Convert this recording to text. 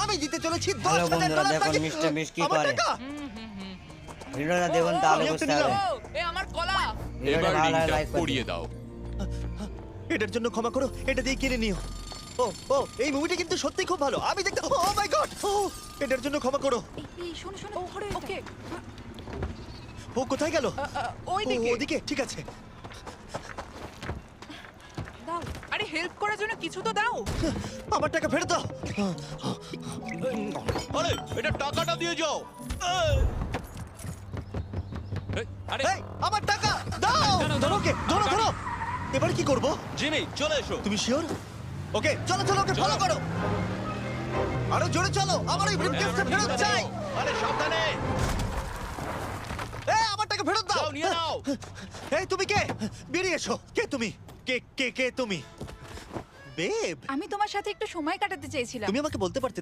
আমি দিতে চলেছি হ্যালো 10,000 বন্ধুরা, ডলার দেখুন তাকে। মিস্টার বিস্ট কি আমার করে। টাকা। ভিডিওটা দেখুন তাহলে আমি একটা বুঝতে নিলাম। পারবেন। এ আমার কলা। ভিডিওটা এবার ভালো লাগলে রিংটা লাইক করে পরিয়ে দিন। দাও। এটার জন্য ক্ষমা করো, এটা দিয়ে কিনে নিও। ও ও এই মুভিটা কিন্তু সত্যি খুব ভালো, আমি দেখতে। ও মাই গড, ও এটার জন্য ক্ষমা করো। এই শোনো শোনো ওকে ও কোথায় গেল? ওই ও, দিকে। ওদিকে, ঠিক আছে। দাও। আরে হেল্প করার জন্য কিছু তো দাও। আমার টাকা ফেরত দাও। আরে এটা টাকাটা দিয়ে যাও। আরে এই, আমার টাকা দাও। ধরো ওকে, ধরো ধরো। এবার কি করব? জিমি চলে এসো। তুমি শিওর? ওকে, চলো চলো, ওকে ফলো করো। আরো জোরে চলো, আমার এই ব্রিফকেসটা ফেরত চাই। আরে সাবধানে এই, আমার টাকা ফেরত দাও। যাও নিয়ে নাও। এই, তুমি কে? বেরিয়ে এসো। কে তুমি? কে কে কে তুমি? বেব, আমি তোমার সাথে একটু সময় কাটাতে চেয়েছিলাম। তুমি আমাকে বলতে পারতে